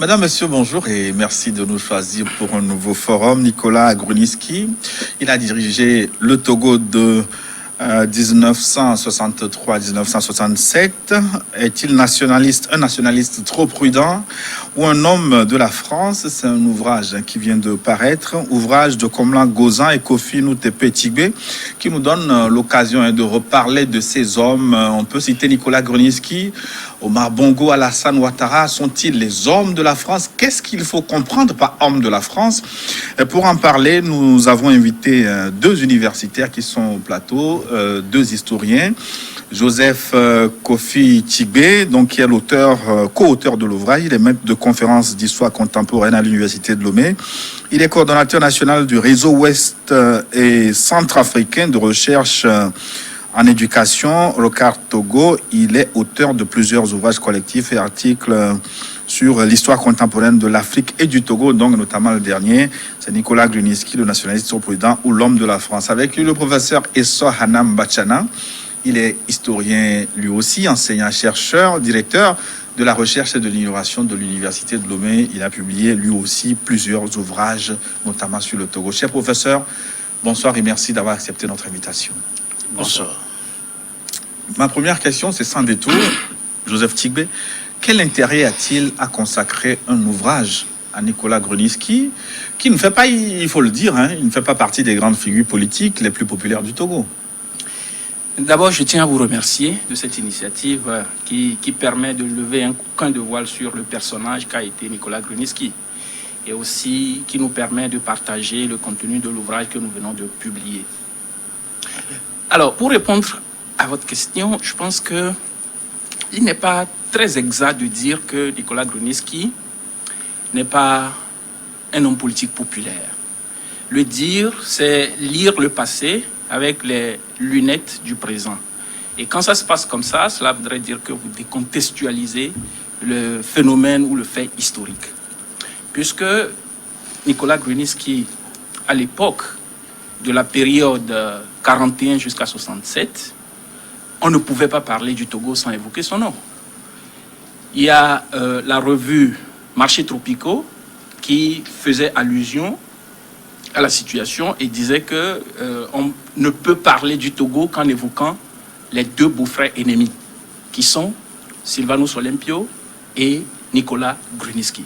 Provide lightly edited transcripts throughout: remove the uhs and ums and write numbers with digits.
Madame, Monsieur, bonjour et merci de nous choisir pour un nouveau forum. Nicolas Gruniski, il a dirigé le Togo de 1963 à 1967. Est-il nationaliste, un nationaliste trop prudent ou un homme de la France? C'est un ouvrage qui vient de paraître, ouvrage de Komlan Gozan et Kofi Noutepe Tigbe, qui nous donne l'occasion de reparler de ces hommes. On peut citer Nicolas Gruniski, Omar Bongo, Alassane Ouattara. Sont-ils les hommes de la France? Qu'est-ce qu'il faut comprendre par homme de la France? Et pour en parler, nous avons invité deux universitaires qui sont au plateau, deux historiens. Joseph Kofi Tigbe, donc qui est l'auteur, co-auteur de l'ouvrage. Il est maître de conférences d'histoire contemporaine à l'université de Lomé. Il est coordonnateur national du réseau ouest et centrafricain de recherche en éducation, Rocard Togo. Il est auteur de plusieurs ouvrages collectifs et articles sur l'histoire contemporaine de l'Afrique et du Togo, donc notamment le dernier, c'est Nicolas Gruniski, le nationaliste trop prudent ou l'homme de la France. Avec lui, le professeur Esso Hanam Bachana. Il est historien lui aussi, enseignant-chercheur, directeur de la recherche et de l'innovation de l'université de Lomé. Il a publié lui aussi plusieurs ouvrages, notamment sur le Togo. Cher professeur, bonsoir et merci d'avoir accepté notre invitation. Bonsoir. Ma première question, c'est sans détour, Joseph Tigbe. Quel intérêt a-t-il à consacrer un ouvrage à Nicolas Gruniski, qui ne fait pas, il faut le dire, il ne fait pas partie des grandes figures politiques les plus populaires du Togo? D'abord, je tiens à vous remercier de cette initiative qui permet de lever un coin de voile sur le personnage qu'a été Nicolas Gruniski et aussi qui nous permet de partager le contenu de l'ouvrage que nous venons de publier. Alors, pour répondre à votre question, je pense qu'il n'est pas très exact de dire que Nicolas Gruniski n'est pas un homme politique populaire. Le dire, c'est lire le passé avec les lunettes du présent. Et quand ça se passe comme ça, cela voudrait dire que vous décontextualisez le phénomène ou le fait historique. Puisque Nicolas Gruniski, à l'époque de la période 41 jusqu'à 67, on ne pouvait pas parler du Togo sans évoquer son nom. Il y a la revue Marchés tropicaux qui faisait allusion à la situation et disait que on ne peut parler du Togo qu'en évoquant les deux beaux-frères ennemis, qui sont Sylvanus Olympio et Nicolas Gruniski.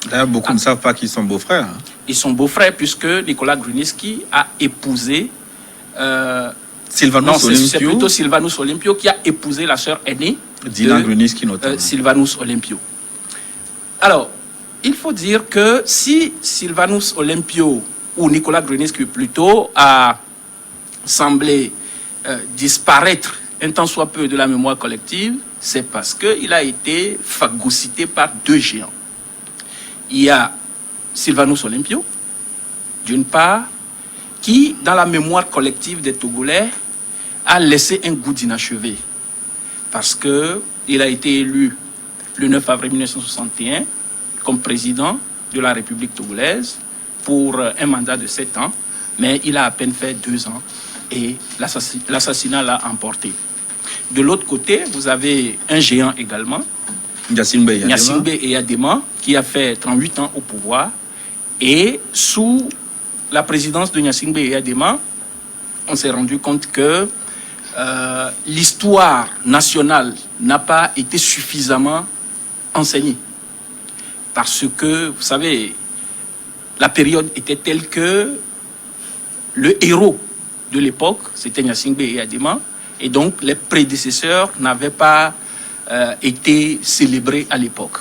D'ailleurs, beaucoup ne savent pas qu'ils sont beaux-frères. Ils sont beaux-freurs puisque Nicolas Gruniski a épousé Sylvanus Olympio. C'est plutôt Sylvanus Olympio qui a épousé la sœur aînée Dylan Gruniski notamment. Sylvanus Olympio. Alors, il faut dire que si Sylvanus Olympio ou Nicolas Gruniski plutôt a semblé disparaître un tant soit peu de la mémoire collective, c'est parce qu'il a été phagocyté par deux géants. Il y a Sylvanus Olympio, d'une part, qui, dans la mémoire collective des Togolais, a laissé un goût d'inachevé. Parce qu'il a été élu le 9 avril 1961 comme président de la République togolaise pour un mandat de 7 ans, mais il a à peine fait 2 ans et l'assassinat l'a emporté. De l'autre côté, vous avez un géant également, Gnassingbé Eyadema, qui a fait 38 ans au pouvoir. Et sous la présidence de Gnassingbé Eyadema, on s'est rendu compte que l'histoire nationale n'a pas été suffisamment enseignée. Parce que, vous savez, la période était telle que le héros de l'époque, c'était Gnassingbé Eyadema, et donc les prédécesseurs n'avaient pas été célébrés à l'époque.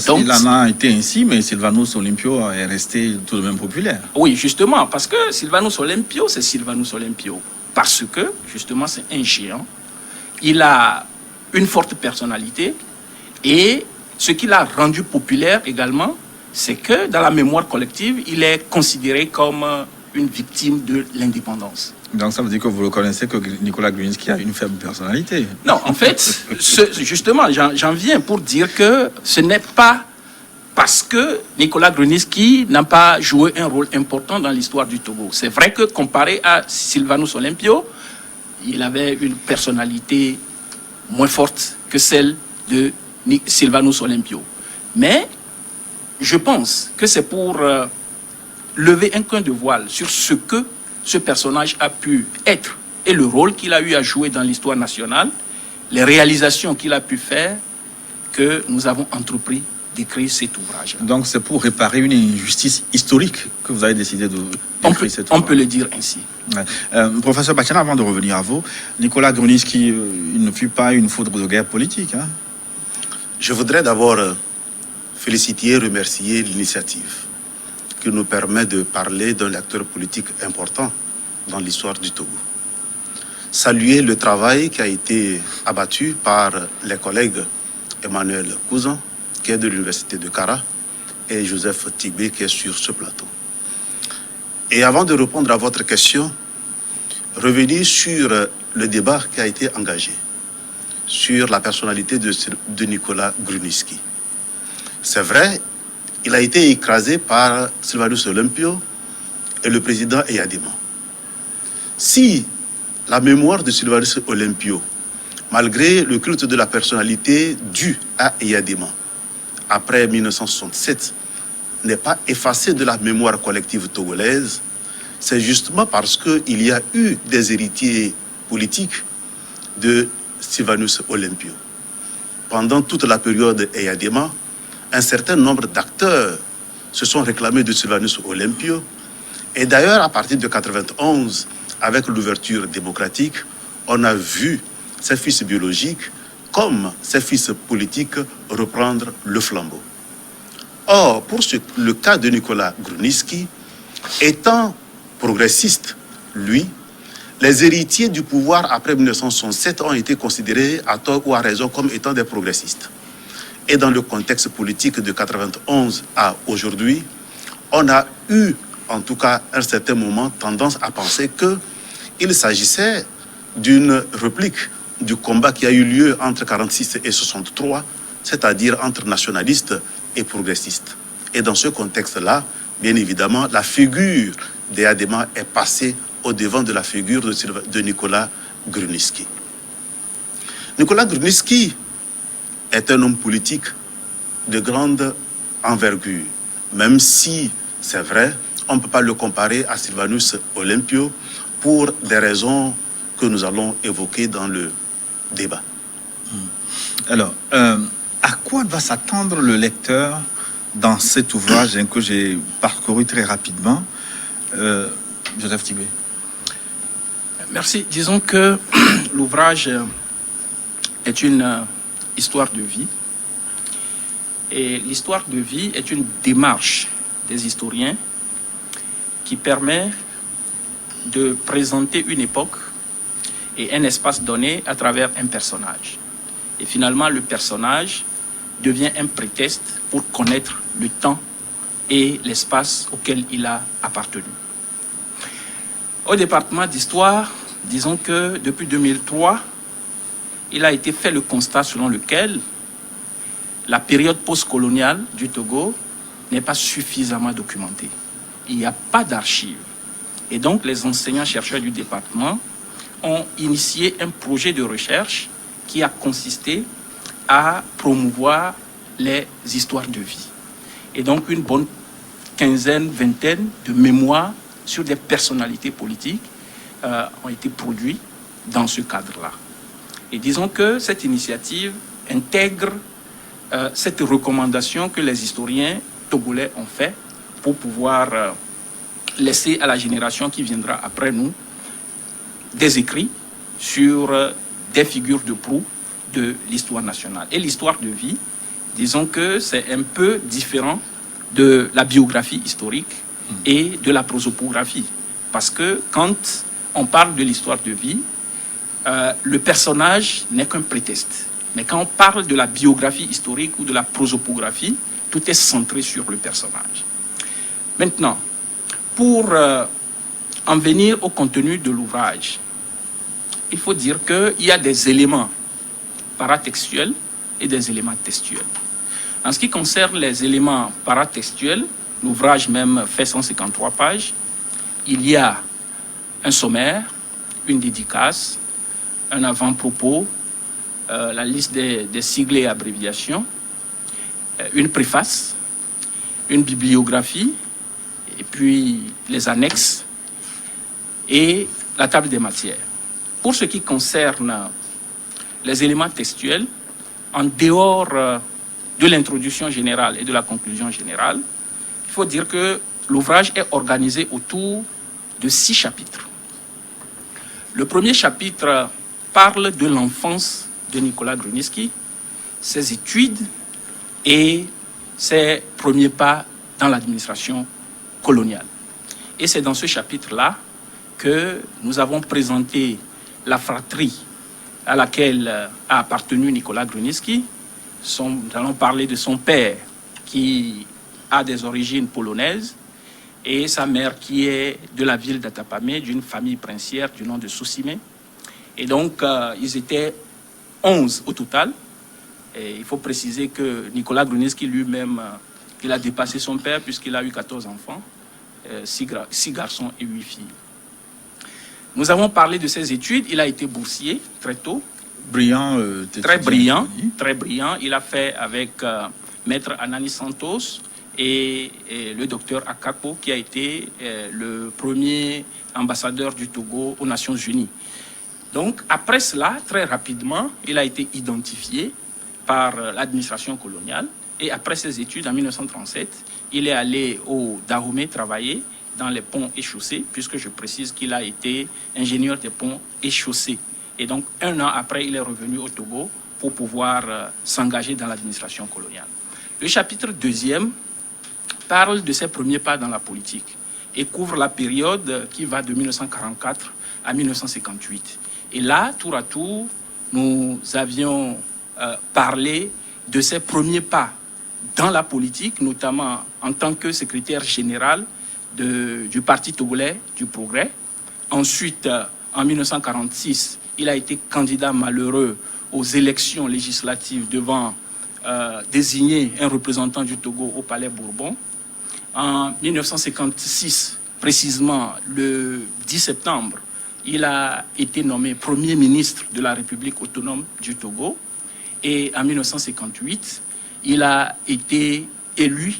Donc, il en a été ainsi, mais Sylvanus Olympio est resté tout de même populaire. Oui, justement, parce que Sylvanus Olympio, c'est Sylvanus Olympio. Parce que, justement, c'est un géant. Il a une forte personnalité. Et ce qui l'a rendu populaire également, c'est que dans la mémoire collective, il est considéré comme une victime de l'indépendance. Donc ça veut dire que vous reconnaissez que Nicolas Gruniski a une faible personnalité. Non, en fait, justement, j'en viens pour dire que ce n'est pas parce que Nicolas Gruniski n'a pas joué un rôle important dans l'histoire du Togo. C'est vrai que comparé à Sylvanus Olympio, il avait une personnalité moins forte que celle de Sylvanus Olympio. Mais je pense que c'est pour lever un coin de voile sur ce que ce personnage a pu être et le rôle qu'il a eu à jouer dans l'histoire nationale, les réalisations qu'il a pu faire, que nous avons entrepris d'écrire cet ouvrage. Donc c'est pour réparer une injustice historique que vous avez décidé d'écrire cet ouvrage. On peut le dire ainsi. Ouais. Professeur Bachana, avant de revenir à vous, Nicolas Grunitzky, il ne fut pas une foudre de guerre politique. Hein? Je voudrais d'abord féliciter et remercier l'initiative qui nous permet de parler d'un acteur politique important dans l'histoire du Togo. Saluer le travail qui a été abattu par les collègues Emmanuel Cousin, qui est de l'Université de Kara, et Joseph Tibé, qui est sur ce plateau. Et avant de répondre à votre question, revenir sur le débat qui a été engagé sur la personnalité de Nicolas Grunitzky. C'est vrai, il a été écrasé par Sylvanus Olympio et le président Eyadema. Si la mémoire de Sylvanus Olympio, malgré le culte de la personnalité due à Eyadema, après 1967, n'est pas effacée de la mémoire collective togolaise, c'est justement parce qu'il y a eu des héritiers politiques de Sylvanus Olympio. Pendant toute la période Eyadema, un certain nombre d'acteurs se sont réclamés de Sylvanus Olympio. Et d'ailleurs, à partir de 1991, avec l'ouverture démocratique, on a vu ses fils biologiques comme ses fils politiques reprendre le flambeau. Or, pour le cas de Nicolas Grunitzky, étant progressiste, lui, les héritiers du pouvoir après 1967 ont été considérés à tort ou à raison comme étant des progressistes. Et dans le contexte politique de 1991 à aujourd'hui, on a eu, en tout cas à un certain moment, tendance à penser qu'il s'agissait d'une réplique du combat qui a eu lieu entre 1946 et 1963, c'est-à-dire entre nationalistes et progressistes. Et dans ce contexte-là, bien évidemment, la figure d'Eyadema est passée au devant de la figure de Nicolas Grunitzky. Nicolas Grunitzky est un homme politique de grande envergure, même si, c'est vrai, on ne peut pas le comparer à Sylvanus Olympio pour des raisons que nous allons évoquer dans le débat. Alors, à quoi va s'attendre le lecteur dans cet ouvrage que j'ai parcouru très rapidement? Joseph Tibé. Merci. Disons que l'ouvrage est une histoire de vie. Et l'histoire de vie est une démarche des historiens qui permet de présenter une époque et un espace donné à travers un personnage. Et finalement, le personnage devient un prétexte pour connaître le temps et l'espace auquel il a appartenu. Au département d'histoire, disons que depuis 2003, il a été fait le constat selon lequel la période postcoloniale du Togo n'est pas suffisamment documentée. Il n'y a pas d'archives. Et donc, les enseignants-chercheurs du département ont initié un projet de recherche qui a consisté à promouvoir les histoires de vie. Et donc, une bonne quinzaine, vingtaine de mémoires sur des personnalités politiques ont été produits dans ce cadre-là. Et disons que cette initiative intègre cette recommandation que les historiens togolais ont fait pour pouvoir laisser à la génération qui viendra après nous des écrits sur des figures de proue de l'histoire nationale. Et l'histoire de vie, disons que c'est un peu différent de la biographie historique et de la prosopographie. Parce que quand on parle de l'histoire de vie, le personnage n'est qu'un prétexte. Mais quand on parle de la biographie historique ou de la prosopographie, tout est centré sur le personnage. Maintenant, pour en venir au contenu de l'ouvrage, il faut dire qu'il y a des éléments paratextuels et des éléments textuels. En ce qui concerne les éléments paratextuels, l'ouvrage même fait 153 pages. Il y a un sommaire, une dédicace, un avant-propos, la liste des siglés et abréviations, une préface une bibliographie, et puis les annexes et la table des matières. Pour ce qui concerne les éléments textuels, en dehors de l'introduction générale et de la conclusion générale, il faut dire que l'ouvrage est organisé autour de 6 chapitres. Le premier chapitre parle de l'enfance de Nicolas Grunitzky, ses études et ses premiers pas dans l'administration coloniale. Et c'est dans ce chapitre-là que nous avons présenté la fratrie à laquelle a appartenu Nicolas Grunitzky. Nous allons parler de son père qui a des origines polonaises et sa mère qui est de la ville d'Atapamé, d'une famille princière du nom de Sousimé. Et donc, ils étaient 11 au total. Et il faut préciser que Nicolas Grunitzky lui-même, il a dépassé son père puisqu'il a eu 14 enfants, 6 garçons et 8 filles. Nous avons parlé de ses études. Il a été boursier très tôt. Brillant. Très brillant, très brillant. Il a fait avec Maître Anani Santos et le docteur Akapo, qui a été le premier ambassadeur du Togo aux Nations Unies. Donc, après cela, très rapidement, il a été identifié par l'administration coloniale. Et après ses études, en 1937, il est allé au Dahomey travailler dans les ponts et chaussées, puisque je précise qu'il a été ingénieur des ponts et chaussées. Et donc, 1 an après, il est revenu au Togo pour pouvoir s'engager dans l'administration coloniale. Le chapitre 2e parle de ses premiers pas dans la politique et couvre la période qui va de 1944 à 1958. Et là, tour à tour, nous avions parlé de ses premiers pas dans la politique, notamment en tant que secrétaire général du Parti togolais du Progrès. Ensuite, en 1946, il a été candidat malheureux aux élections législatives devant désigner un représentant du Togo au Palais Bourbon. En 1956, précisément le 10 septembre, il a été nommé Premier ministre de la République autonome du Togo. Et en 1958, il a été élu,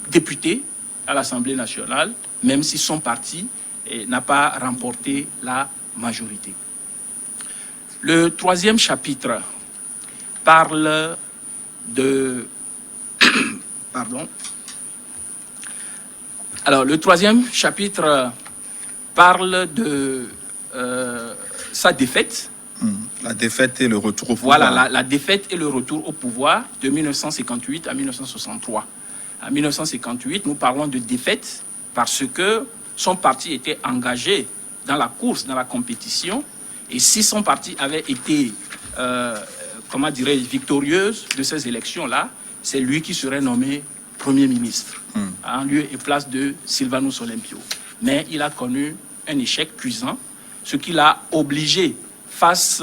député à l'Assemblée nationale, même si son parti n'a pas remporté la majorité. Le 3e chapitre parle de... Pardon. Alors, le 3e chapitre parle de sa défaite. La défaite et le retour au pouvoir. Voilà, la défaite et le retour au pouvoir de 1958 à 1963. En 1958, nous parlons de défaite parce que son parti était engagé dans la course, dans la compétition. Et si son parti avait été, victorieuse de ces élections-là, c'est lui qui serait nommé Premier ministre, en lieu et place de Sylvanus Olympio. Mais il a connu un échec cuisant, ce qui l'a obligé, face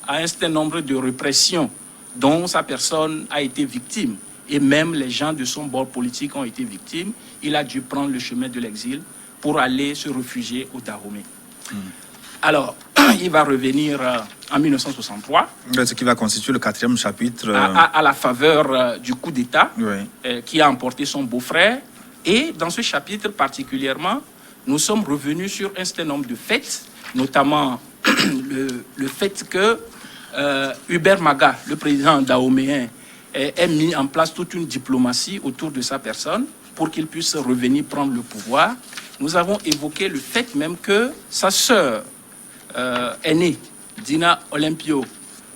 à un certain nombre de répressions dont sa personne a été victime, et même les gens de son bord politique ont été victimes, il a dû prendre le chemin de l'exil pour aller se réfugier au Dahomey. Alors, il va revenir en 1963. Ce qui va constituer le 4e chapitre. À la faveur du coup d'État, oui. Qui a emporté son beau-frère. Et dans ce chapitre particulièrement, nous sommes revenus sur un certain nombre de faits, notamment le fait que Hubert Maga, le président dahoméen, ait mis en place toute une diplomatie autour de sa personne pour qu'il puisse revenir prendre le pouvoir. Nous avons évoqué le fait même que sa sœur aînée, Dina Olympio,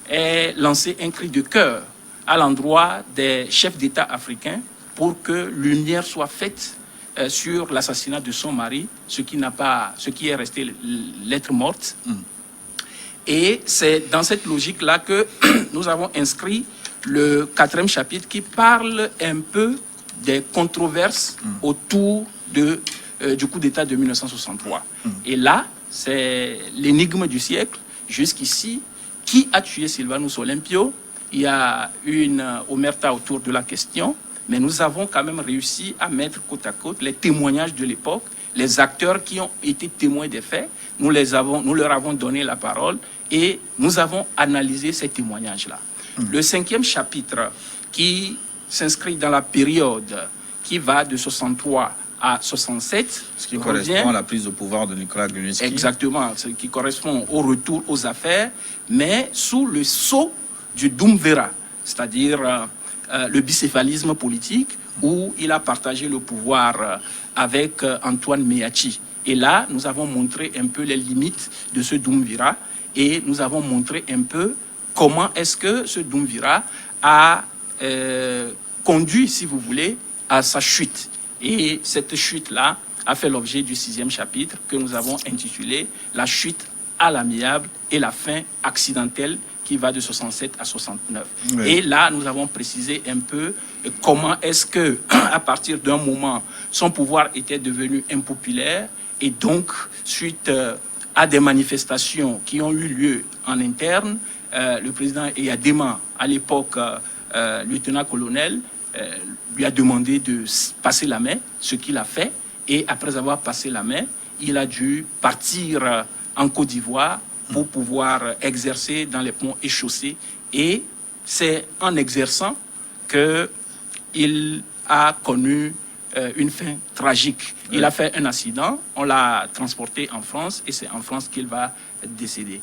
ait lancé un cri de cœur à l'endroit des chefs d'État africains pour que lumière soit faite sur l'assassinat de son mari, ce qui est resté lettre morte. Et c'est dans cette logique-là que nous avons inscrit le 4e chapitre qui parle un peu des controverses autour du coup d'État de 1963. Et là, c'est l'énigme du siècle. Jusqu'ici, qui a tué Sylvanus Olympio? Il y a une omerta autour de la question, mais nous avons quand même réussi à mettre côte à côte les témoignages de l'époque, les acteurs qui ont été témoins des faits. Nous leur avons donné la parole et nous avons analysé ces témoignages-là. Le 5e chapitre qui s'inscrit dans la période qui va de 63 à 67. Ce qui correspond à la prise de pouvoir de Nicolas Grunitzky. Exactement, ce qui correspond au retour aux affaires, mais sous le sceau du Doumvera, c'est-à-dire le bicéphalisme politique, où il a partagé le pouvoir avec Antoine Meachi. Et là, nous avons montré un peu les limites de ce Doumvira et nous avons montré un peu comment est-ce que ce Doumvira a conduit, si vous voulez, à sa chute. Et cette chute-là a fait l'objet du 6e chapitre que nous avons intitulé « La chute à l'amiable et la fin accidentelle » qui va de 67 à 69. Oui. Et là, nous avons précisé un peu comment est-ce que, à partir d'un moment, son pouvoir était devenu impopulaire et donc, suite à des manifestations qui ont eu lieu en interne, le président Eyadema, à l'époque lieutenant-colonel, lui a demandé de passer la main, ce qu'il a fait. Et après avoir passé la main, il a dû partir en Côte d'Ivoire pour pouvoir exercer dans les ponts et chaussées. Et c'est en exerçant qu'il a connu une fin tragique. Il a fait un accident, on l'a transporté en France et c'est en France qu'il va décéder.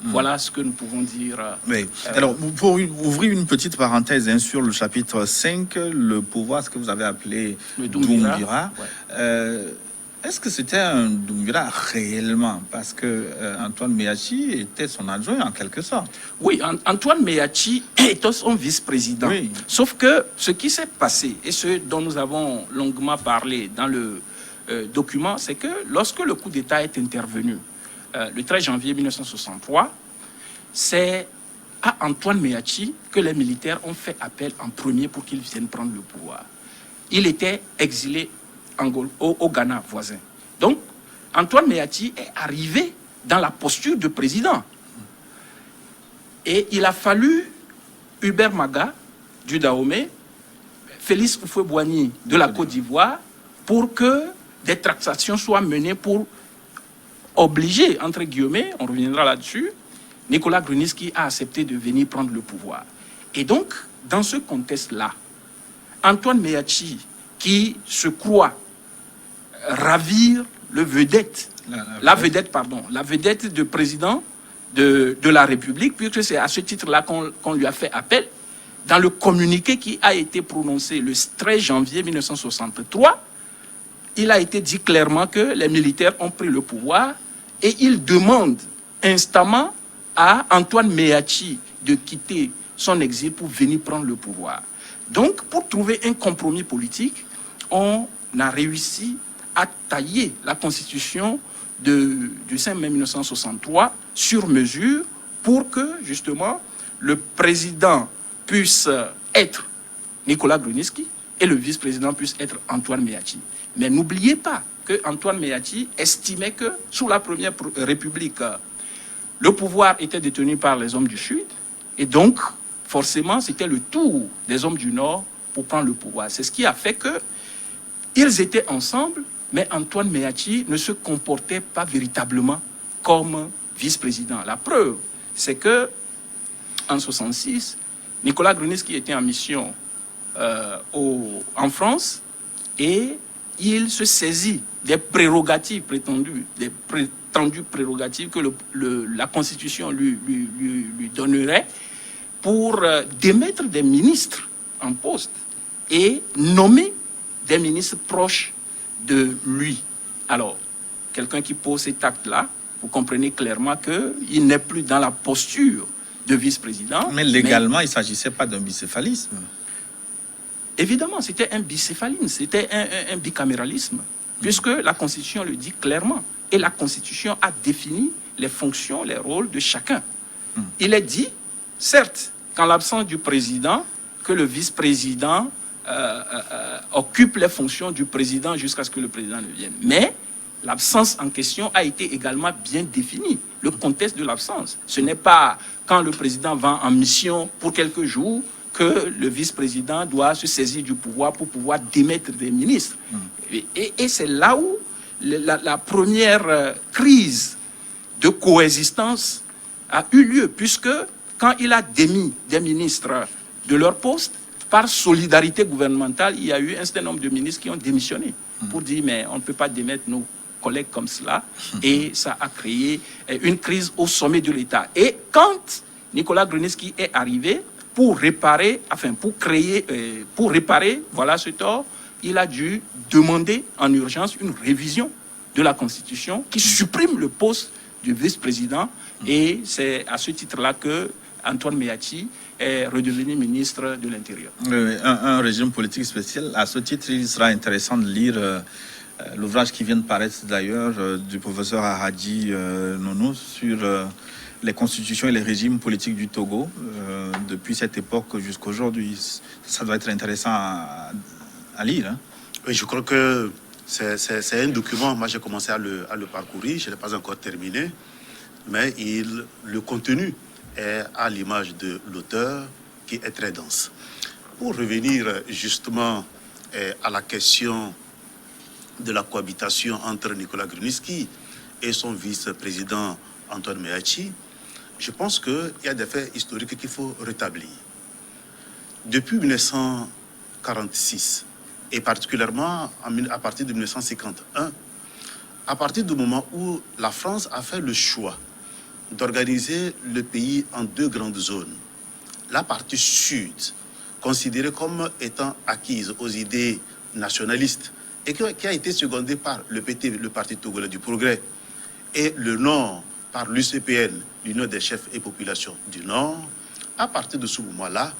Voilà ce que nous pouvons dire. Oui. Alors, pour ouvrir une petite parenthèse sur le chapitre 5, le pouvoir, ce que vous avez appelé le Doumvira, ouais. Est-ce que c'était un Doumvira réellement? Parce que Antoine Meachi était son adjoint en quelque sorte. Oui, Antoine Meachi était son vice-président. Oui. Sauf que ce qui s'est passé, et ce dont nous avons longuement parlé dans le document, c'est que lorsque le coup d'État est intervenu, le 13 janvier 1963, c'est à Antoine Meachi que les militaires ont fait appel en premier pour qu'il vienne prendre le pouvoir. Il était exilé au Ghana voisin. Donc, Antoine Meachi est arrivé dans la posture de président. Et il a fallu Hubert Maga du Dahomey, Félix Houphouët-Boigny de la Côte d'Ivoire pour que des tractations soient menées pour obliger, entre guillemets, on reviendra là-dessus, Nicolas Grunitzky a accepté de venir prendre le pouvoir. Et donc, dans ce contexte-là, Antoine Meachi, qui se croit ravir la vedette de président de la République, puisque c'est à ce titre-là qu'on lui a fait appel, dans le communiqué qui a été prononcé le 13 janvier 1963, il a été dit clairement que les militaires ont pris le pouvoir et il demande instamment à Antoine Meachi de quitter son exil pour venir prendre le pouvoir. Donc, pour trouver un compromis politique, on a réussi à tailler la constitution du 5 mai 1963 sur mesure pour que, justement, le président puisse être Nicolas Grunitzky et le vice-président puisse être Antoine Meachi. Mais n'oubliez pas que Antoine Meachi estimait que sous la Première République, le pouvoir était détenu par les hommes du Sud et donc, forcément, c'était le tour des hommes du Nord pour prendre le pouvoir. C'est ce qui a fait qu'ils étaient ensemble, mais Antoine Meachi ne se comportait pas véritablement comme vice-président. La preuve, c'est que en 1966, Nicolas Grunitzky était en mission en France et il se saisit des prérogatives prétendues, des prétendues prérogatives que la Constitution lui donnerait pour démettre des ministres en poste et nommer des ministres proches de lui. Alors, quelqu'un qui pose cet acte-là, vous comprenez clairement qu'il n'est plus dans la posture de vice-président. Mais légalement, il ne s'agissait pas d'un bicéphalisme. Évidemment, c'était un bicéphalisme, c'était un bicaméralisme, puisque la Constitution le dit clairement. Et la Constitution a défini les fonctions, les rôles de chacun. Il est dit, certes, qu'en l'absence du président, que le vice-président occupe les fonctions du président jusqu'à ce que le président ne vienne. Mais l'absence en question a été également bien définie. Le contexte de l'absence. Ce n'est pas quand le président va en mission pour quelques jours que le vice-président doit se saisir du pouvoir pour pouvoir démettre des ministres. Et c'est là où la première crise de coexistence a eu lieu, puisque quand il a démis des ministres de leur poste, par solidarité gouvernementale, il y a eu un certain nombre de ministres qui ont démissionné pour dire mais on ne peut pas démettre nos collègues comme cela. Et ça a créé une crise au sommet de l'État. Et quand Nicolas Grunitzky est arrivé pour réparer, voilà ce tort, il a dû demander en urgence une révision de la Constitution qui supprime le poste du vice-président. Et c'est à ce titre-là que Antoine Meachi est redevenu ministre de l'Intérieur. Un régime politique spécial. À ce titre, il sera intéressant de lire l'ouvrage qui vient de paraître d'ailleurs du professeur Ahadi Nono sur les constitutions et les régimes politiques du Togo depuis cette époque jusqu'à aujourd'hui. Ça doit être intéressant à lire. Hein. Oui, je crois que c'est un document, moi j'ai commencé à le parcourir, je ne l'ai pas encore terminé, mais le contenu est à l'image de l'auteur qui est très dense. Pour revenir justement à la question de la cohabitation entre Nicolas Grunitzky et son vice-président Antoine Meachi, je pense qu'il y a des faits historiques qu'il faut rétablir. Depuis 1946, et particulièrement à partir de 1951, à partir du moment où la France a fait le choix d'organiser le pays en deux grandes zones, la partie sud, considérée comme étant acquise aux idées nationalistes, et qui a été secondée par le PT, le Parti togolais du progrès, et le nord par l'UCPN, l'Union des chefs et populations du Nord. À partir de ce moment-là,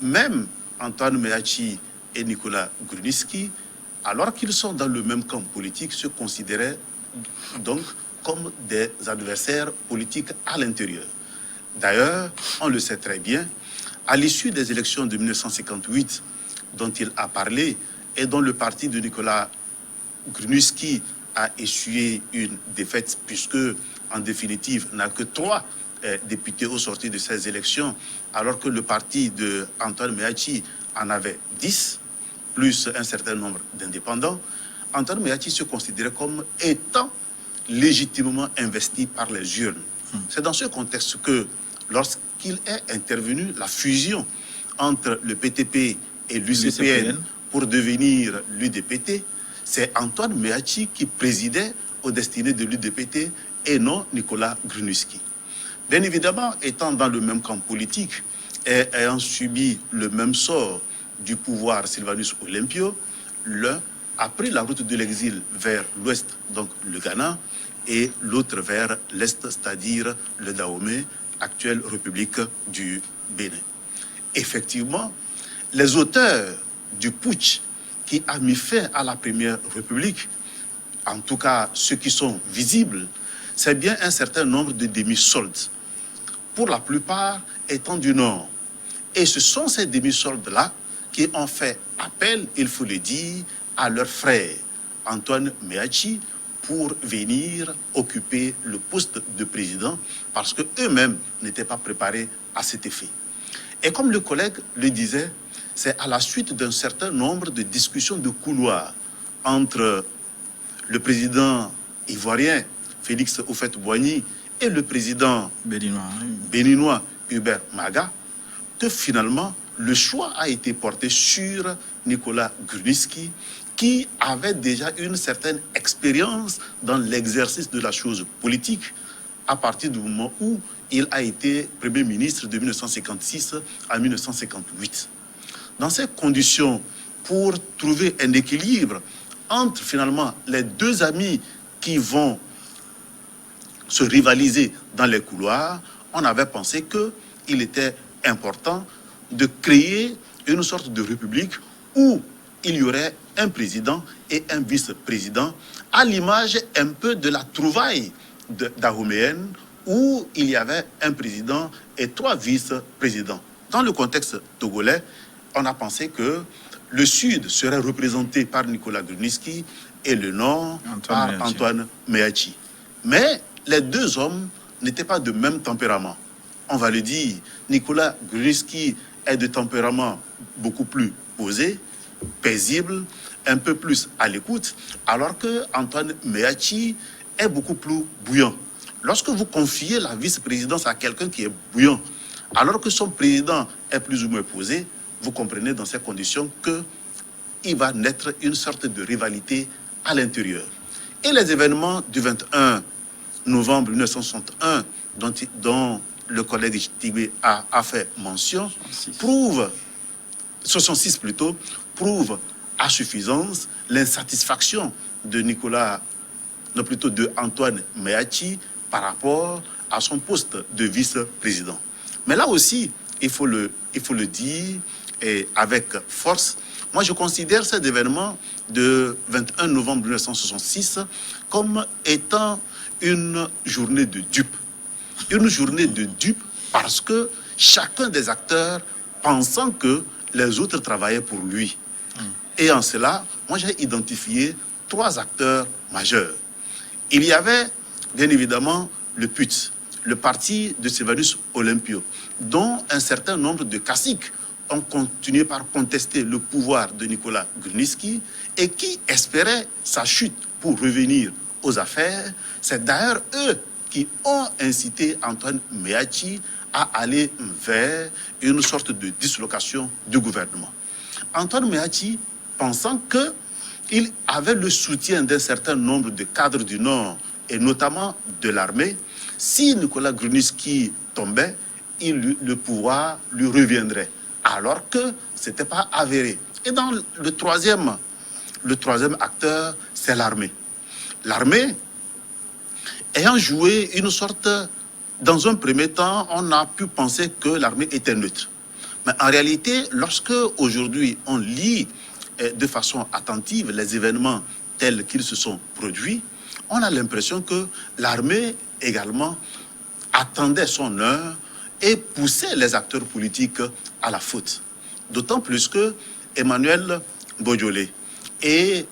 même Antoine Meachi et Nicolas Grunitzky, alors qu'ils sont dans le même camp politique, se considéraient donc comme des adversaires politiques à l'intérieur. D'ailleurs, on le sait très bien, à l'issue des élections de 1958, dont il a parlé, et dont le parti de Nicolas Grunitzky a essuyé une défaite, puisque, en définitive, n'a que 3 députés au sortir de ces élections, alors que le parti de Antoine Meachi en avait 10, plus un certain nombre d'indépendants. Antoine Meachi se considérait comme étant légitimement investi par les urnes. C'est dans ce contexte que, lorsqu'il est intervenu la fusion entre le PTP et l'UCPN pour devenir l'UDPT, c'est Antoine Meachi qui présidait aux destinées de l'UDPT et non Nicolas Grunitzky. Bien évidemment, étant dans le même camp politique et ayant subi le même sort du pouvoir Sylvanus Olympio, l'un a pris la route de l'exil vers l'ouest, donc le Ghana, et l'autre vers l'est, c'est-à-dire le Dahomey, actuelle République du Bénin. Effectivement, les auteurs du putsch qui a mis fin à la Première République, en tout cas ceux qui sont visibles, c'est bien un certain nombre de demi-soldes, pour la plupart étant du Nord. Et ce sont ces demi-soldes-là qui ont fait appel, il faut le dire, à leur frère, Antoine Meachi, pour venir occuper le poste de président, parce qu'eux-mêmes n'étaient pas préparés à cet effet. Et comme le collègue le disait, c'est à la suite d'un certain nombre de discussions de couloir entre le président ivoirien, Félix Houphouët-Boigny, et le président béninois, Hubert Maga, que finalement, le choix a été porté sur Nicolas Grunitzky, qui avait déjà une certaine expérience dans l'exercice de la chose politique à partir du moment où il a été Premier ministre de 1956 à 1958. Dans ces conditions, pour trouver un équilibre entre finalement les deux amis qui vont se rivaliser dans les couloirs, on avait pensé qu'il était important de créer une sorte de république où il y aurait un président et un vice-président, à l'image un peu de la trouvaille dahoméenne, où il y avait un président et 3 vice-présidents. Dans le contexte togolais, on a pensé que le Sud serait représenté par Nicolas Grunitzky et le Nord par Antoine Meachi. Mais les deux hommes n'étaient pas de même tempérament. On va le dire, Nicolas Grunitzky est de tempérament beaucoup plus posé, paisible, un peu plus à l'écoute, alors que Antoine Meachi est beaucoup plus bouillant. Lorsque vous confiez la vice-présidence à quelqu'un qui est bouillant, alors que son président est plus ou moins posé, vous comprenez dans ces conditions qu'il va naître une sorte de rivalité à l'intérieur. Et les événements du 21 novembre 1961, dont le collègue Tibé a fait mention, prouvent, 66 plutôt, prouvent à suffisance l'insatisfaction de Antoine Meachi par rapport à son poste de vice-président. Mais là aussi, il faut le dire et avec force, moi je considère cet événement de 21 novembre 1966 comme étant une journée de dupes. Une journée de dupes parce que chacun des acteurs pensant que les autres travaillaient pour lui. Et en cela, moi j'ai identifié 3 acteurs majeurs. Il y avait bien évidemment le PUT, le parti de Sylvanus Olympio, dont un certain nombre de caciques ont continué par contester le pouvoir de Nicolas Grunitzky et qui espéraient sa chute pour revenir aux affaires. C'est d'ailleurs eux qui ont incité Antoine Meachi à aller vers une sorte de dislocation du gouvernement. Antoine Meachi, pensant qu'il avait le soutien d'un certain nombre de cadres du Nord et notamment de l'armée, si Nicolas Grunitzky tombait, le pouvoir lui reviendrait, alors que ce n'était pas avéré. Et dans le troisième acteur, c'est l'armée. L'armée, ayant joué une sorte... Dans un premier temps, on a pu penser que l'armée était neutre. Mais en réalité, lorsque aujourd'hui on lit de façon attentive les événements tels qu'ils se sont produits, on a l'impression que l'armée également attendait son heure et poussait les acteurs politiques à la faute. D'autant plus que Emmanuel Bodiolé et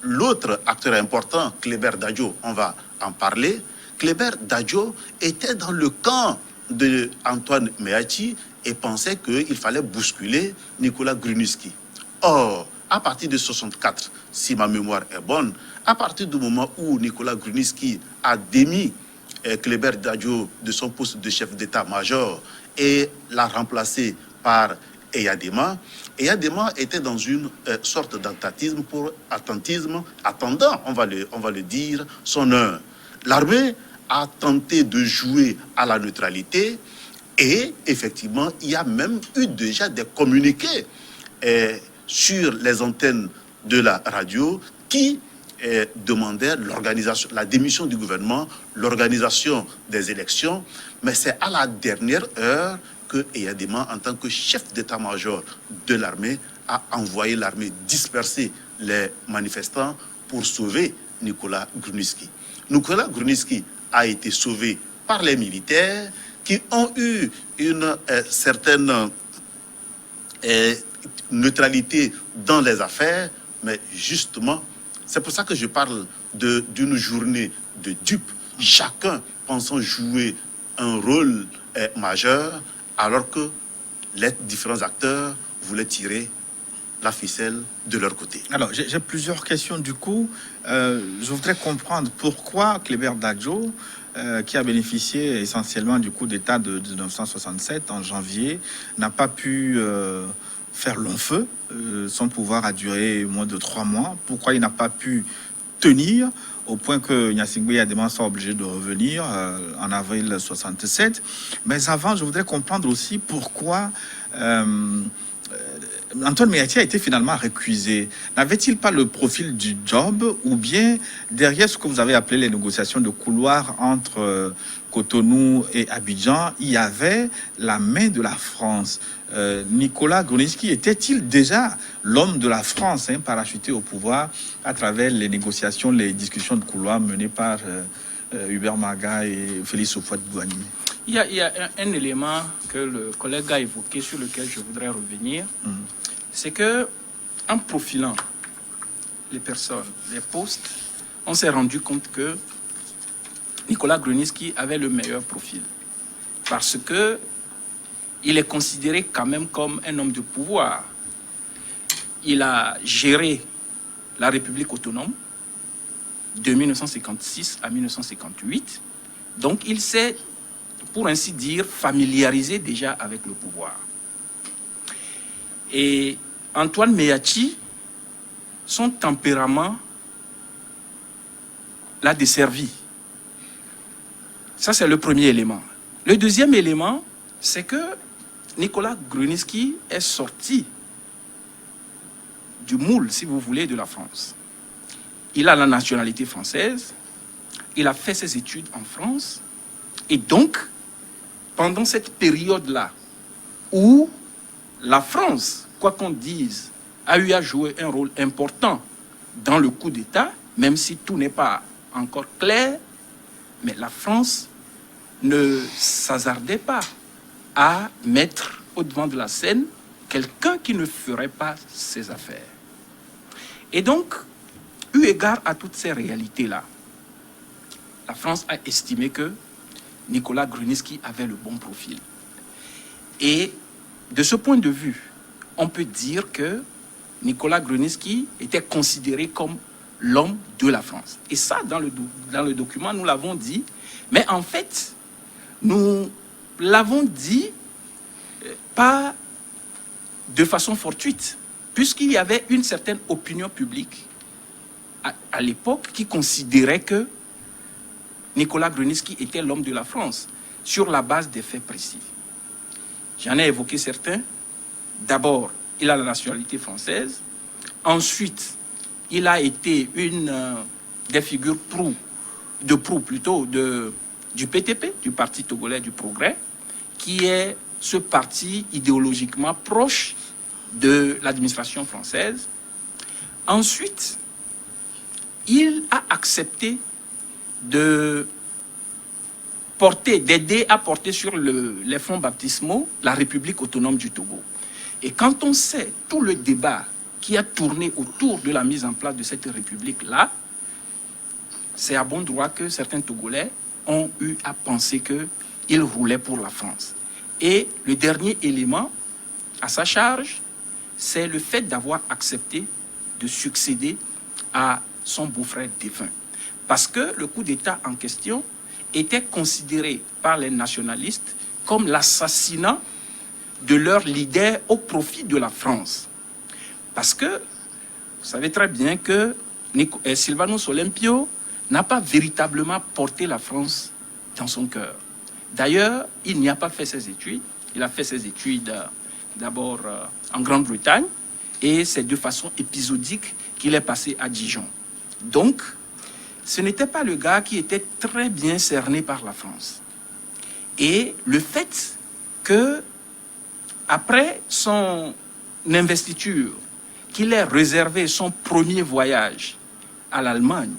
l'autre acteur important, Kléber Dadjo, on va en parler. Kléber Dadjo était dans le camp de Antoine Meachi et pensait qu'il fallait bousculer Nicolas Grunitzky. Or, à partir de 64, si ma mémoire est bonne, à partir du moment où Nicolas Grunitzky a démis Kléber Dadjo de son poste de chef d'état-major et l'a remplacé par Eyadema, Eyadema était dans une sorte d'attentisme attendant, on va le dire, son heure. L'armée a tenté de jouer à la neutralité et effectivement, il y a même eu déjà des communiqués sur les antennes de la radio qui demandaient l'organisation, la démission du gouvernement, l'organisation des élections, mais c'est à la dernière heure que Eyadema, en tant que chef d'état-major de l'armée, a envoyé l'armée disperser les manifestants pour sauver Nicolas Grunitzky. Nicolas Grunitzky a été sauvé par les militaires qui ont eu une certaine neutralité dans les affaires, mais justement, c'est pour ça que je parle d'une journée de dupes, chacun pensant jouer un rôle majeur, alors que les différents acteurs voulaient tirer la ficelle de leur côté. Alors, j'ai plusieurs questions du coup. Je voudrais comprendre pourquoi Kléber Dadjo, qui a bénéficié essentiellement du coup d'État de 1967 en janvier, n'a pas pu faire long feu. Son pouvoir a duré moins de 3 mois. Pourquoi il n'a pas pu tenir au point que Gnassingbé Eyadema soit obligé de revenir en avril 67. Mais avant, je voudrais comprendre aussi pourquoi Antoine Meachi a été finalement récusé. N'avait-il pas le profil du job, ou bien derrière ce que vous avez appelé les négociations de couloir entre Cotonou et Abidjan, il y avait la main de la France? Nicolas Grunitzky était-il déjà l'homme de la France, parachuté au pouvoir à travers les négociations, les discussions de couloir menées par Hubert Maga et Félix Houphouët-Boigny? Il y a un élément que le collègue a évoqué sur lequel je voudrais revenir. C'est que, en profilant les personnes, les postes, on s'est rendu compte que Nicolas Grunitzky avait le meilleur profil. Parce que il est considéré quand même comme un homme de pouvoir. Il a géré la République autonome de 1956 à 1958. Donc, il s'est, pour ainsi dire, familiarisé déjà avec le pouvoir. Et Antoine Meachi, son tempérament l'a desservi. Ça, c'est le premier élément. Le deuxième élément, c'est que Nicolas Grunitzky est sorti du moule, si vous voulez, de la France. Il a la nationalité française, il a fait ses études en France, et donc, pendant cette période-là, où la France, quoi qu'on dise, a eu à jouer un rôle important dans le coup d'État, même si tout n'est pas encore clair, mais la France ne s'hasardait pas à mettre au devant de la scène quelqu'un qui ne ferait pas ses affaires. Et donc, eu égard à toutes ces réalités-là, la France a estimé que Nicolas Grunitzky avait le bon profil. Et de ce point de vue, on peut dire que Nicolas Grunitzky était considéré comme l'homme de la France. Et ça, dans le document, nous l'avons dit, mais en fait, nous l'avons dit pas de façon fortuite, puisqu'il y avait une certaine opinion publique à l'époque qui considérait que Nicolas Grunitzky était l'homme de la France sur la base des faits précis. J'en ai évoqué certains. D'abord, il a la nationalité française. Ensuite, il a été une des figures de proue du PTP, du Parti togolais du progrès, qui est ce parti idéologiquement proche de l'administration française. Ensuite, il a accepté d'aider à porter sur les fonds baptismaux la République autonome du Togo. Et quand on sait tout le débat qui a tourné autour de la mise en place de cette République-là, c'est à bon droit que certains Togolais ont eu à penser qu'il roulait pour la France. Et le dernier élément à sa charge, c'est le fait d'avoir accepté de succéder à son beau-frère défunt. Parce que le coup d'État en question était considéré par les nationalistes comme l'assassinat de leur leader au profit de la France. Parce que vous savez très bien que Sylvanus Olympio n'a pas véritablement porté la France dans son cœur. D'ailleurs, il n'y a pas fait ses études. Il a fait ses études d'abord en Grande-Bretagne et c'est de façon épisodique qu'il est passé à Dijon. Donc, ce n'était pas le gars qui était très bien cerné par la France. Et le fait que, après son investiture, qu'il ait réservé son premier voyage à l'Allemagne,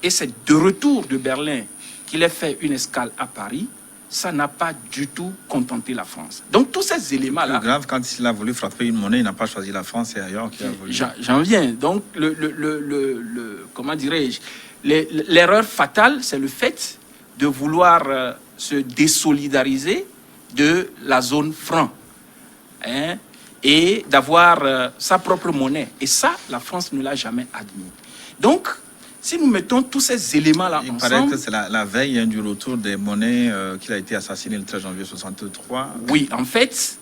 et c'est de retour de Berlin qu'il ait fait une escale à Paris, ça n'a pas du tout contenté la France. Donc tous ces éléments-là... C'est grave, quand il a voulu frapper une monnaie, il n'a pas choisi la France, c'est ailleurs qu'il a voulu... J'en viens. Donc, comment dirais-je, l'erreur fatale, c'est le fait de vouloir se désolidariser de la zone franc, hein, et d'avoir sa propre monnaie. Et ça, la France ne l'a jamais admis. Donc, si nous mettons tous ces éléments-là ensemble... Il paraît que c'est la veille du retour des monnaies qu'il a été assassiné le 13 janvier 1963. Oui, en fait,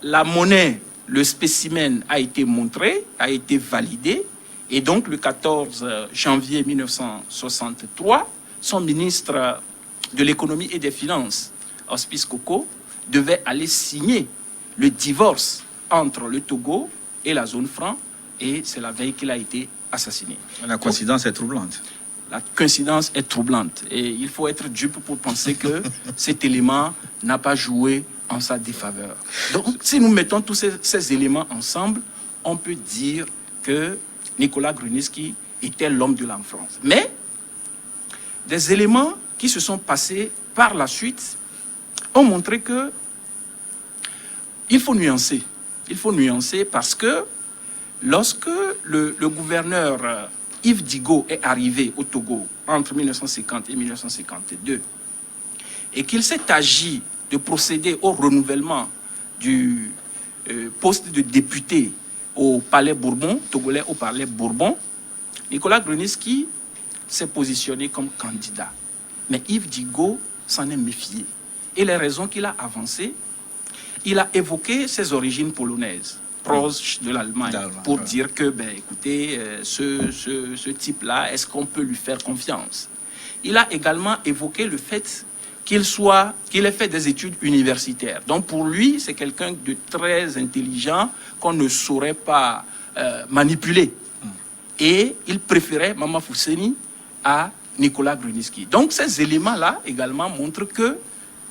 la monnaie, le spécimen a été montré, a été validé. Et donc, le 14 janvier 1963, son ministre de l'économie et des finances, Auspice Coco, devait aller signer le divorce entre le Togo et la zone franc. Et c'est la veille qu'il a été assassiné. La coïncidence est troublante. La coïncidence est troublante. Et il faut être dupe pour penser que cet élément n'a pas joué en sa défaveur. Donc, si nous mettons tous ces éléments ensemble, on peut dire que Nicolas Grunitzky était l'homme de la France. Mais des éléments qui se sont passés par la suite ont montré que il faut nuancer. Il faut nuancer parce que lorsque le gouverneur Yves Digo est arrivé au Togo entre 1950 et 1952 et qu'il s'est agi de procéder au renouvellement du poste de député au Palais Bourbon, togolais au Palais Bourbon, Nicolas Grunitzky s'est positionné comme candidat. Mais Yves Digo s'en est méfié. Et les raisons qu'il a avancées il a évoqué ses origines polonaises, proches de l'Allemagne, pour dire que, écoutez, ce type-là, est-ce qu'on peut lui faire confiance? Il a également évoqué le fait qu'il ait fait des études universitaires. Donc pour lui, c'est quelqu'un de très intelligent qu'on ne saurait pas manipuler. Et il préférait Mama Fousseni à Nicolas Grunitzky. Donc ces éléments-là également montrent que,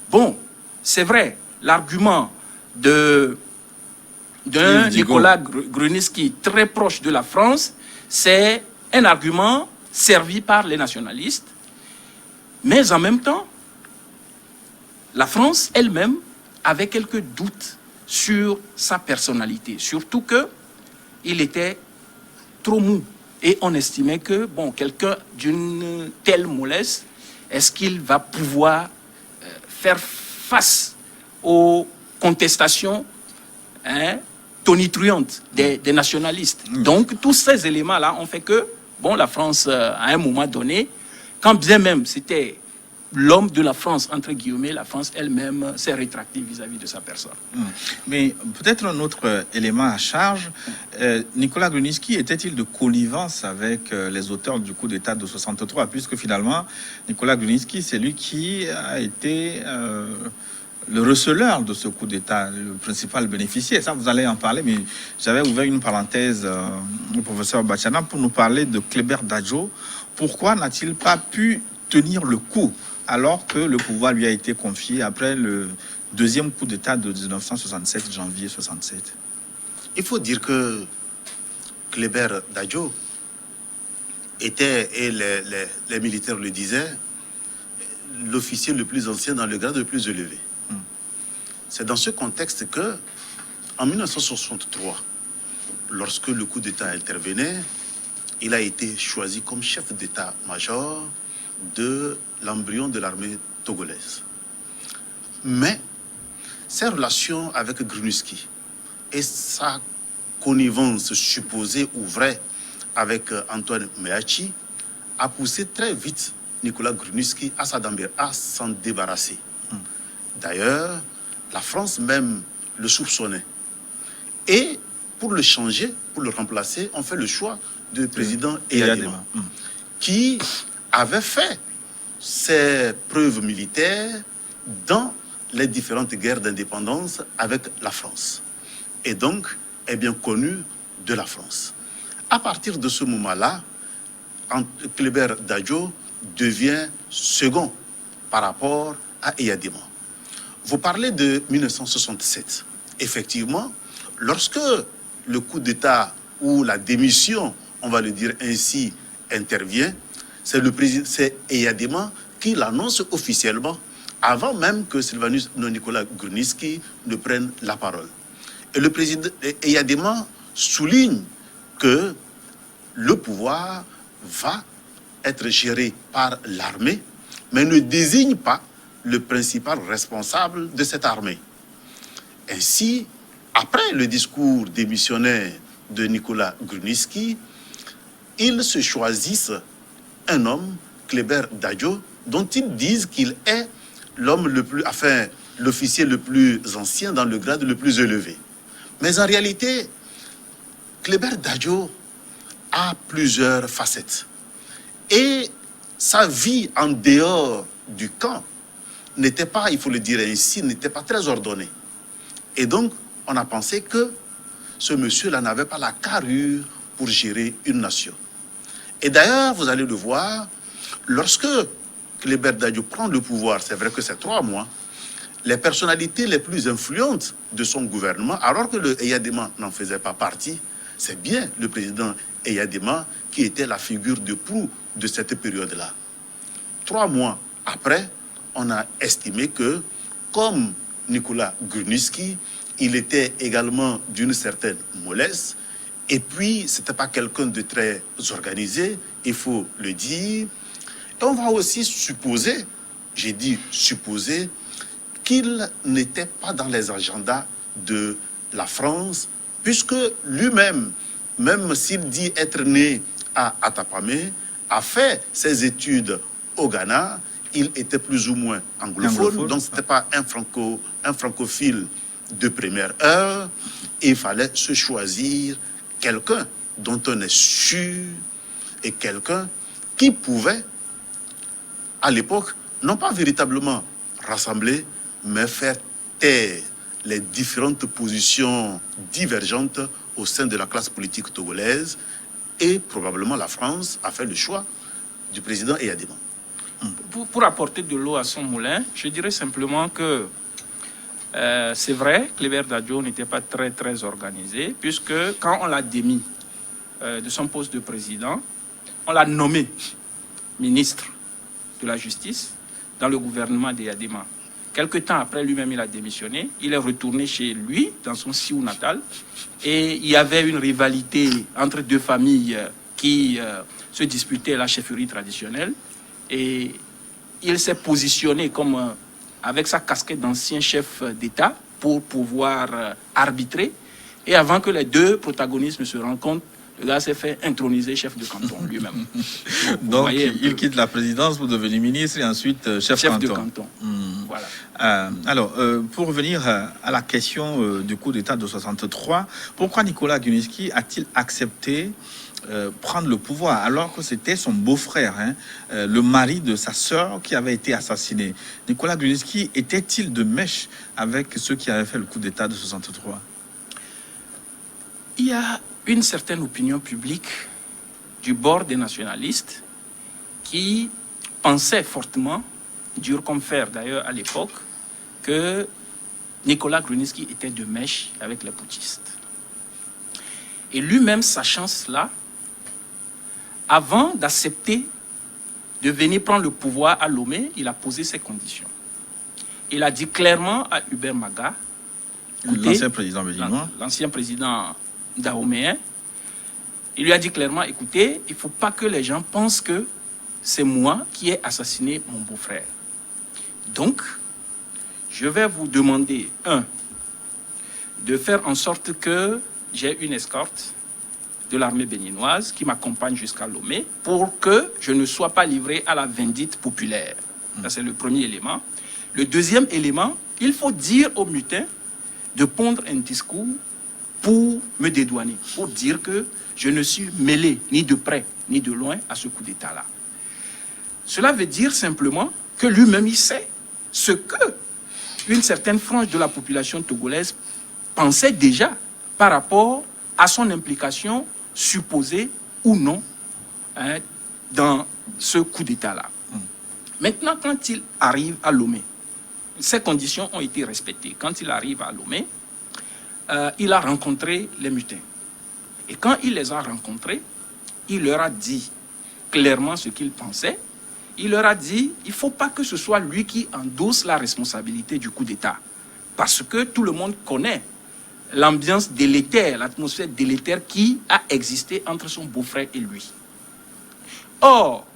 bon, c'est vrai, l'argument d'un Nicolas Grunitzky très proche de la France, c'est un argument servi par les nationalistes, mais en même temps, la France elle-même avait quelques doutes sur sa personnalité, surtout qu'il était trop mou. Et on estimait que, bon, quelqu'un d'une telle mollesse, est-ce qu'il va pouvoir faire face aux contestations tonitruantes des nationalistes? Donc, tous ces éléments-là ont fait que, bon, la France, à un moment donné, quand bien même c'était l'homme de la France, entre guillemets, la France elle-même s'est rétractée vis-à-vis de sa personne. Mais peut-être un autre élément à charge, Nicolas Grunitzky était-il de connivence avec les auteurs du coup d'État de 63, puisque finalement, Nicolas Grunitzky, c'est lui qui a été le receleur de ce coup d'État, le principal bénéficiaire. Ça, vous allez en parler, mais j'avais ouvert une parenthèse au professeur Bachana pour nous parler de Kléber Dadjo. Pourquoi n'a-t-il pas pu tenir le coup alors que le pouvoir lui a été confié après le deuxième coup d'État de 1967, janvier 67? Il faut dire que Kléber Dadjo était, et les militaires le disaient, l'officier le plus ancien dans le grade le plus élevé. C'est dans ce contexte que, en 1963, lorsque le coup d'État intervenait, il a été choisi comme chef d'état-major de l'embryon de l'armée togolaise. Mais ses relations avec Grunitzky et sa connivence supposée ou vraie avec Antoine Meachi a poussé très vite Nicolas Grunitzky à s'en débarrasser. D'ailleurs, la France même le soupçonnait. Et pour le changer, pour le remplacer, on fait le choix du président Eyadema, qui avait fait ses preuves militaires dans les différentes guerres d'indépendance avec la France. Et donc, est bien connu de la France. À partir de ce moment-là, Kléber Dadjo devient second par rapport à Eyadema. Vous parlez de 1967. Effectivement, lorsque le coup d'État ou la démission, on va le dire ainsi, intervient, c'est Eyadema qui l'annonce officiellement avant même que Sylvanus Nicolas Grunitzky ne prenne la parole. Et le président Eyadema souligne que le pouvoir va être géré par l'armée, mais ne désigne pas le principal responsable de cette armée. Ainsi, après le discours démissionnaire de Nicolas Grunitzky, ils se choisissent un homme, Kléber Dadjo, dont ils disent qu'il est l'officier le plus ancien dans le grade le plus élevé. Mais en réalité, Kléber Dadjo a plusieurs facettes. Et sa vie en dehors du camp n'était pas, il faut le dire ainsi, n'était pas très ordonnée. Et donc, on a pensé que ce monsieur-là n'avait pas la carrure pour gérer une nation. Et d'ailleurs, vous allez le voir, lorsque Kléber Dadjo prend le pouvoir, c'est vrai que c'est 3 mois, les personnalités les plus influentes de son gouvernement, alors que le Eyadema n'en faisait pas partie, c'est bien le président Eyadema qui était la figure de proue de cette période-là. 3 mois après, on a estimé que, comme Nicolas Grunitzky, il était également d'une certaine mollesse, et puis ce n'était pas quelqu'un de très organisé, il faut le dire. Et on va aussi supposer, j'ai dit supposer, qu'il n'était pas dans les agendas de la France, puisque lui-même, même s'il dit être né à Atapamé, a fait ses études au Ghana, il était plus ou moins anglophone, donc ce n'était pas un francophile de première heure, il fallait se choisir quelqu'un dont on est sûr et quelqu'un qui pouvait, à l'époque, non pas véritablement rassembler, mais faire taire les différentes positions divergentes au sein de la classe politique togolaise. Et probablement la France a fait le choix du président Eyadema. Pour apporter de l'eau à son moulin, je dirais simplement que c'est vrai que Cléber Dadjo n'était pas très organisé, puisque quand on l'a démis de son poste de président, on l'a nommé ministre de la Justice dans le gouvernement d'Eyadema. Quelque temps après, lui-même, il a démissionné. Il est retourné chez lui, dans son Sioux natal. Et il y avait une rivalité entre deux familles qui se disputaient la chefferie traditionnelle. Et il s'est positionné comme, avec sa casquette d'ancien chef d'État pour pouvoir arbitrer. Et avant que les deux protagonistes ne se rencontrent, le gars s'est fait introniser chef de canton lui-même. Donc, il quitte la présidence pour devenir ministre et ensuite chef de canton. Voilà. Alors, pour revenir à la question du coup d'État de 63, pourquoi Nicolas Grunitzky a-t-il accepté prendre le pouvoir alors que c'était son beau-frère, le mari de sa sœur qui avait été assassiné? Nicolas Grunitzky était-il de mèche avec ceux qui avaient fait le coup d'État de 63? Il y a une certaine opinion publique du bord des nationalistes qui pensait fortement, dur comme fer d'ailleurs à l'époque, que Nicolas Grunitzky était de mèche avec les putschistes. Et lui-même, sachant cela, avant d'accepter de venir prendre le pouvoir à Lomé, il a posé ses conditions. Il a dit clairement à Hubert Maga, l'ancien président béninois, l'ancien président dahoméen, il lui a dit clairement, écoutez, il ne faut pas que les gens pensent que c'est moi qui ai assassiné mon beau-frère. Donc, je vais vous demander, de faire en sorte que j'ai une escorte de l'armée béninoise qui m'accompagne jusqu'à Lomé pour que je ne sois pas livré à la vindicte populaire. Ça, c'est le premier élément. Le deuxième élément, il faut dire aux mutins de pondre un discours pour me dédouaner, pour dire que je ne suis mêlé ni de près ni de loin à ce coup d'État-là. Cela veut dire simplement que lui-même, il sait ce que une certaine frange de la population togolaise pensait déjà par rapport à son implication supposée ou non dans ce coup d'État-là. Maintenant, quand il arrive à Lomé, ces conditions ont été respectées. Quand il arrive à Lomé, il a rencontré les mutins. Et quand il les a rencontrés, il leur a dit clairement ce qu'il pensait. Il leur a dit, il ne faut pas que ce soit lui qui endosse la responsabilité du coup d'État. Parce que tout le monde connaît l'ambiance délétère, l'atmosphère délétère qui a existé entre son beau-frère et lui. Or,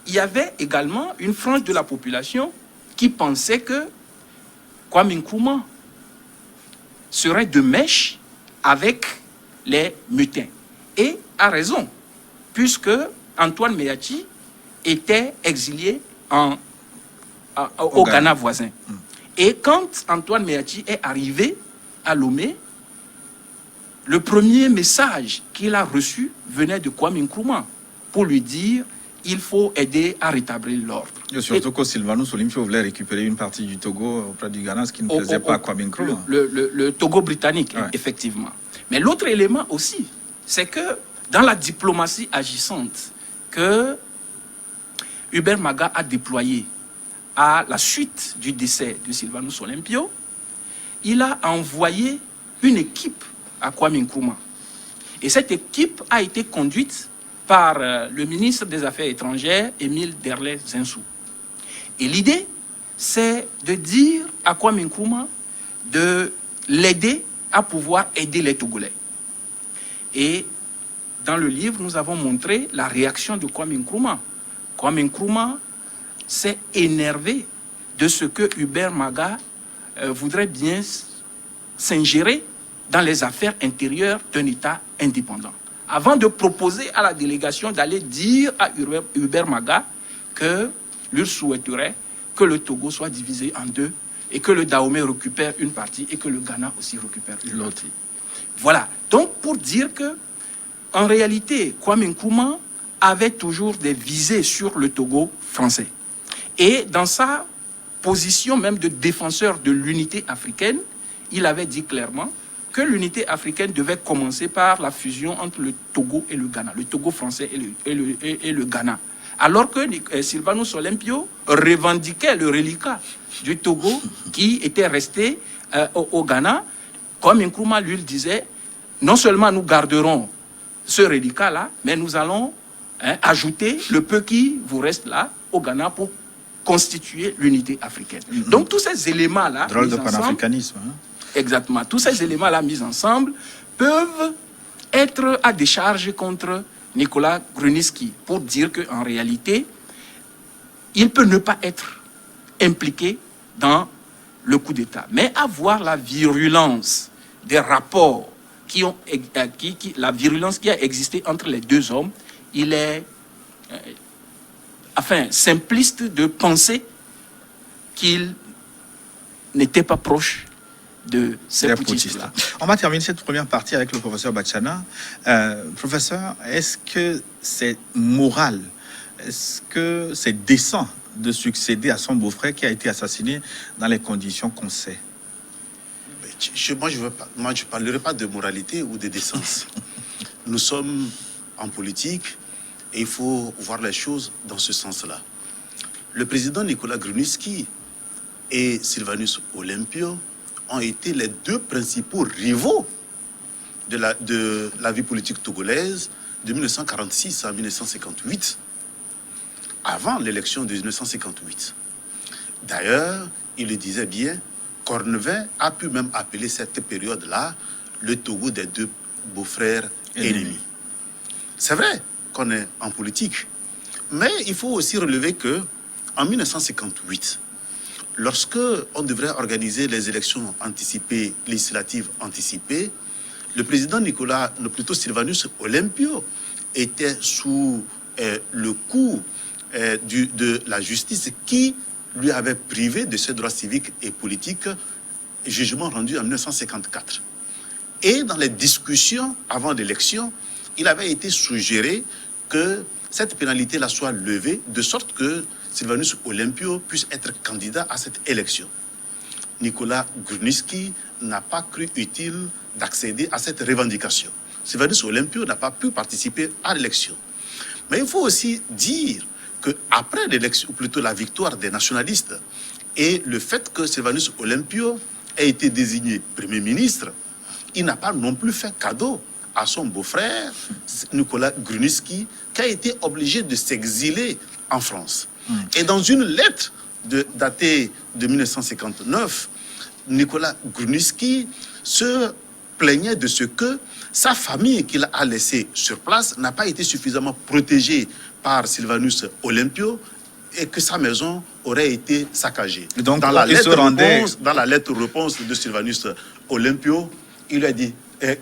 il y avait également une frange de la population qui pensait que Kwame Nkrumah serait de mèche avec les mutins. Et a raison, puisque Antoine Meachi était exilé au Ghana voisin. Et quand Antoine Meachi est arrivé à Lomé, le premier message qu'il a reçu venait de Kwame Nkrumah pour lui dire il faut aider à rétablir l'ordre. Et surtout que Sylvanus Olympio voulait récupérer une partie du Togo auprès du Ghana, ce qui ne plaisait pas à Kwame Nkrumah. Le Togo britannique, ouais. Effectivement. Mais l'autre élément aussi, c'est que dans la diplomatie agissante que Hubert Maga a déployée à la suite du décès de Sylvanus Olympio, il a envoyé une équipe à Kwame Nkrumah. Et cette équipe a été conduite par le ministre des Affaires étrangères, Émile Derley-Zinsou. Et l'idée, c'est de dire à Kwame Nkrumah de l'aider à pouvoir aider les Togolais. Et dans le livre, nous avons montré la réaction de Kwame Nkrumah. Kwame Nkrumah s'est énervé de ce que Hubert Maga voudrait bien s'ingérer dans les affaires intérieures d'un État indépendant, avant de proposer à la délégation d'aller dire à Hubert Maga que lui souhaiterait que le Togo soit divisé en deux, et que le Dahomey récupère une partie et que le Ghana aussi récupère une autre. Voilà. Donc, pour dire que, en réalité, Kwame Nkrumah avait toujours des visées sur le Togo français. Et dans sa position même de défenseur de l'unité africaine, il avait dit clairement que l'unité africaine devait commencer par la fusion entre le Togo et le Ghana, le Togo français et le Ghana. Alors que Sylvanus Olympio revendiquait le reliquat du Togo qui était resté au Ghana, comme Nkrumah lui disait, non seulement nous garderons ce reliquat-là, mais nous allons ajouter le peu qui vous reste là au Ghana pour constituer l'unité africaine. Donc tous ces éléments-là, drôle de panafricanisme. Exactement. Tous ces éléments-là mis ensemble peuvent être à décharge contre Nicolas Grunitzky pour dire qu'en réalité, il peut ne pas être impliqué dans le coup d'État, mais avoir la virulence des rapports la virulence qui a existé entre les deux hommes, il est simpliste de penser qu'il n'était pas proche de ces putschistes-là. On va terminer cette première partie avec le professeur Batshana. Professeur, est-ce que c'est moral, est-ce que c'est décent de succéder à son beau-frère qui a été assassiné dans les conditions qu'on sait? Moi, je ne parlerai pas de moralité ou de décence. Nous sommes en politique et il faut voir les choses dans ce sens-là. Le président Nicolas Grunitzky et Sylvanus Olympio ont été les deux principaux rivaux de la vie politique togolaise de 1946 à 1958, avant l'élection de 1958. D'ailleurs, il le disait bien, Cornevin a pu même appeler cette période-là le Togo des deux beaux-frères ennemis. C'est vrai qu'on est en politique, mais il faut aussi relever que en 1958, lorsque on devrait organiser les élections anticipées, législatives anticipées, le président Sylvanus Olympio était sous le coup de la justice qui lui avait privé de ses droits civiques et politiques, jugement rendu en 1954. Et dans les discussions avant l'élection, il avait été suggéré que cette pénalité-là soit levée, de sorte que Sylvanus Olympio puisse être candidat à cette élection. Nicolas Grunitzky n'a pas cru utile d'accéder à cette revendication. Sylvanus Olympio n'a pas pu participer à l'élection. Mais il faut aussi dire qu'après l'élection, ou plutôt la victoire des nationalistes, et le fait que Sylvanus Olympio ait été désigné Premier ministre, il n'a pas non plus fait cadeau à son beau-frère, Nicolas Grunitzky, qui a été obligé de s'exiler en France. Et dans une lettre datée de 1959, Nicolas Grunitzky se plaignait de ce que sa famille qu'il a laissée sur place n'a pas été suffisamment protégée par Sylvanus Olympio et que sa maison aurait été saccagée. Donc, dans la lettre réponse de Sylvanus Olympio, il a dit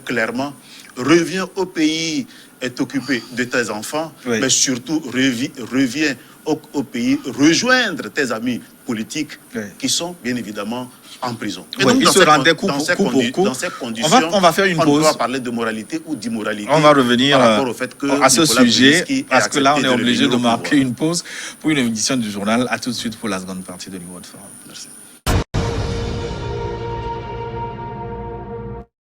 clairement, reviens au pays est occupé de tes enfants, oui, mais surtout reviens au pays rejoindre tes amis politiques, oui, qui sont bien évidemment en prison. Et oui, donc, il se rendait coup pour coup. Dans ces conditions, on va faire une pause. On ne doit pas parler de moralité ou d'immoralité. On va revenir par rapport au fait que à ce Nicolas sujet, parce que là, on est obligé de marquer pouvoir. une pause pour une édition du journal. À tout de suite pour la seconde partie de Niveau de Forum. Merci.